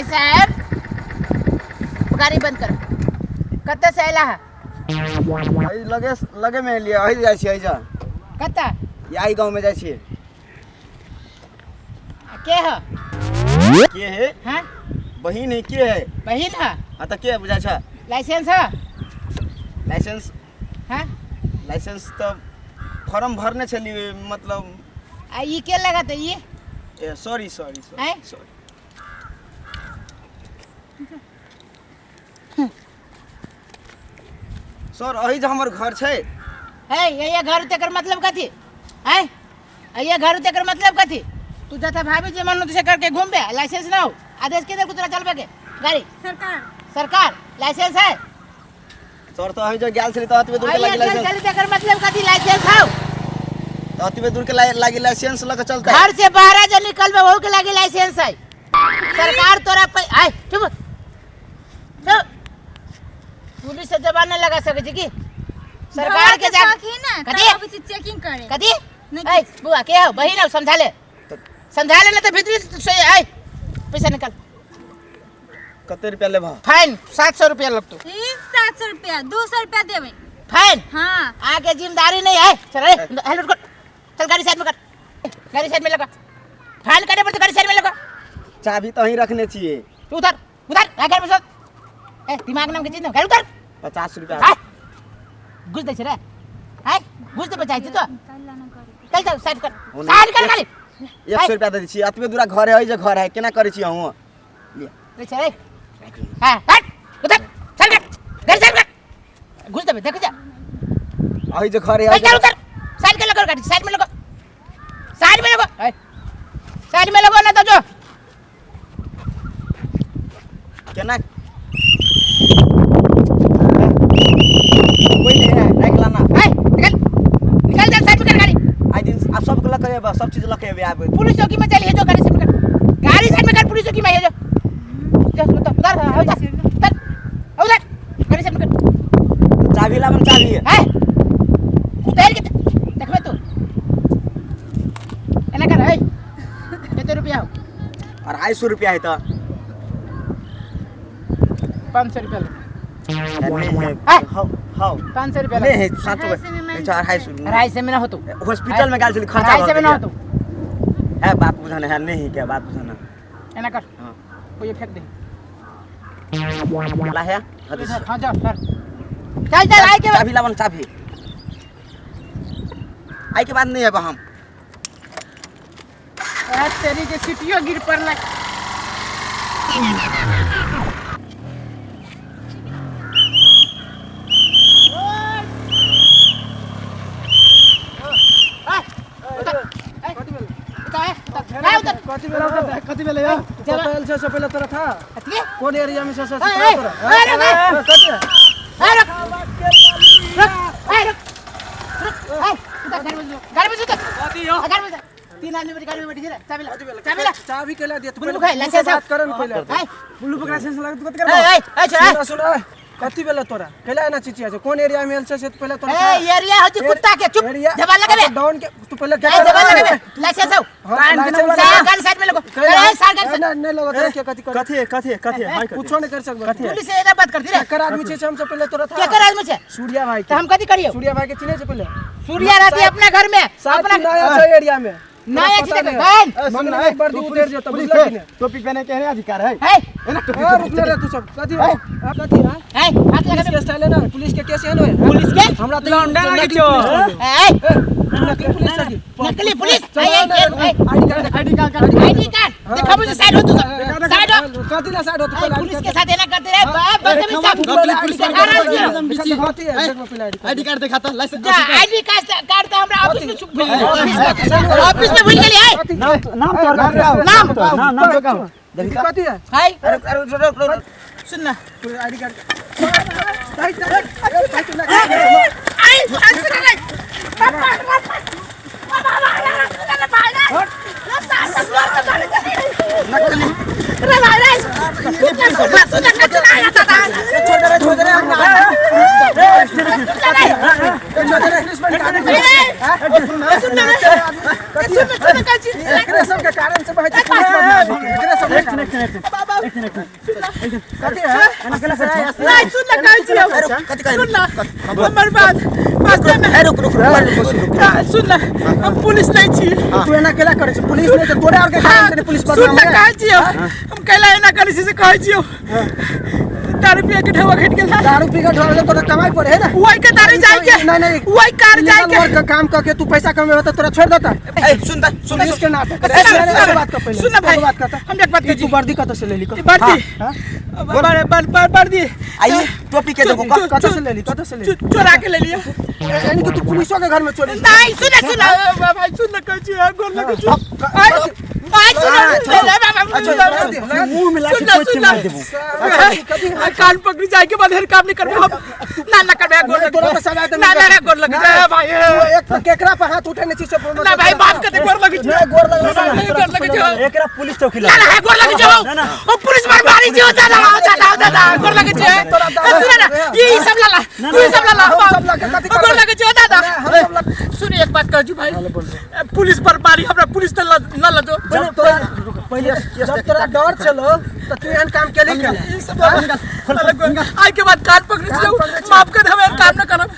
भाई साहब गाड़ी बंद कर कत्ते से आइला है लगे में लिया आई जाय छी जा कत्ता यही गांव में जाय छी के है हां बहिन है के है बहिन है हां त के बुझा छ लाइसेंस है लाइसेंस हां लाइसेंस तो फॉर्म भरने छली मतलब आ ई के लगाते ई ए सॉरी सर अही जे हमर घर छै है ये घर तेकर मतलब कथी है ये घर तेकर मतलब कथी तू जथा भाभी जे मन से करके घूमबे लाइसेंस ना हो आदेश के दे तोरा चलबे के गाड़ी सरकार लाइसेंस है सर तो अही जे गेल छली त अतबे दूर के लागी लाइसेंस चल तेकर मतलब कथी लाइसेंस है तो अतबे दूर के लागी लाइसेंस लग चलता घर से बाहर जे निकलबे वहू के लागी लाइसेंस है सरकार तोरा आय चुप पुलिस से जबान नहीं लगा सके छी की सरकार के जा कथी ऑफिस चेकिंग करे कथी ए बुआ के हो बहिन हो समझा ले ना तो भीतरी से आय पैसा निकाल कते रुपया लेबा फाइन 700 रुपया लगतो 700 रुपया 200 रुपया देबे फाइन हां आगे जिम्मेदारी नहीं है चल रे हेलमेट कर चल गाड़ी साइड में कर गाड़ी साइड में लगा फाइन काटे पर तो गाड़ी साइड में लगा चाबी तो ही रखने छिए तू उधर आगे में ए दिमाग नाम के चीज ना गाड़ी उधर 50 रुपया घुस दे रे है घुस दे बचाई तो चल साइड कर गाड़ी 100 रुपया दे छी अतबे दूरा घर है जे घर है केना करे छी हम ले चल हां हट उधर चल गाड़ी साइड कर घुस दे देख जा अही जे घर है चल उधर साइड कर लगा गाड़ी साइड में लगा साइड में लगो ना तो जो केना कोई नहीं है रख लाना है निकल जा साइड में कर गाड़ी आई दिन आप सब लग करे सब चीज लग के आबे पुलिस चौकी में चल है जो गाड़ी साइड में कर गाड़ी साइड में कर पुलिस चौकी में है जो उधर गाड़ी साइड में कर चाबी लावन चाबी है उतार के देखबे तू एना कर है कितने रुपया हो 250 रुपया है तो 500 रुपया नहीं है हां 500 रुपया नहीं है 250 में ना हो तू हॉस्पिटल में गेल छली खर्चा 250 में ना हो तू है बात बुझाना है नहीं क्या बात बुझाना एना कर हां वो ये फेंक दे ला है हां जा चल आई के चाबी लावन चाबी आई के बाद नहीं है हम तेरी के सीटियो गिर पड़ला कति बेला या पहले से पहले तोरा था कौन एरिया में से तोरा तीन आदमी बैठ गाड़ी में बैठी चाबी ला चाबी केला दे बुल्लू भाई लाइसेंस बात करन पहले बुल्लू पकड़ा लाइसेंस लगा तू कत कर सुन कति बेला तोरा केला ना चिचिया छै कोन एरिया में से पहले तोरा ए एरिया होती कुत्ता के चुप जबान लगाबे डाउन के तू पहले जबान लगाबे लाइसेंस हो गाड़ी साइड में लगो नहीं लगा के कथि हां कुछो नहीं कर सकबो पुलिस से एदा बात करती रे कर आदमी छै हमसे पहले तोरा था क्या कर आदमी छै सूर्या भाई तो हम कथि करियो सूर्या भाई के चिन्हे से पहले सूर्या रहती अपना घर में अपना नया छै एरिया में नया चीज बहन मम्मी एक बार दूर देर जेतो बुझला कि नहीं टोपी पहने के अधिकार है है ना रुक ले तू सब कथि है हाथ लगा के स्टाइल है ना पुलिस के केस है ना पुलिस के हमरा तो लौंडा लगी छो नकली पुलिस है नकली पुलिस आईडी कार्ड देखो मुझे साइड हो तू साइड हो कथि ना साइड हो तू पुलिस के साथ एना करते रे बदतमीज सब आईडी कार्ड दिखाता लाइसेंस आईडी कार्ड तो हमरा ऑफिस में छुप ऑफिस में भूल गेली है नाम तोर नाम तो का देखी कथि है हाय अरे सुन ना आईडी कार्ड कथी है एना केला से नहीं सुन ना कहै छी सुन ना हमर बात सुन ना हम पुलिस नहीं छी तू एना केला करे छै पुलिस नहीं तो तोरे और के पुलिस सुन ना कहै छी हम कैला एना करै छी से कहै छी दारू पी के ढवा घट गेल दारू पी के ढवा तोरा कमाई पड़े है ना वही के दारू जाय के नहीं वही कार जाय के का काम करके तू पैसा कमेबा त तोरा छोड़ देता ए सुन इसके नाटक बात कर पहले सुन ना भाई बात करता हम एक बात तू वर्दी कत से ले ली वर्दी वर्दी आई टोपी के देखो कत से ले ली चोरा के ले लिया यानी कि तू पुलिसों के घर में चोरी नहीं सुन भाई सुन ना कहै छी गोर लगै छी आई सुन मुंह मिला के कोई मार देबो कान पकड़ी जाए के बाद हर काम नहीं करबे हम ना करबे गोर तोरा तो सजा दे ना गोर लगे भाई एक तो केकरा पर हाथ उठे नहीं छी से ना भाई बाप के गोर लगे छी गोर लगे एकरा पुलिस चौकी ना गोर लगे छी ओ पुलिस मारी जी दादा गोर लगे छी सुन ना ये सब लाला तू सब लाला गोर लगे छी दादा सुन एक बात कह जी भाई पुलिस पर मारी हमरा पुलिस त न लजो पहले जब तोरा डर चलो तो तू एहन काम केली आई के बाद कान पकड़ माफ कर हमें काम न करब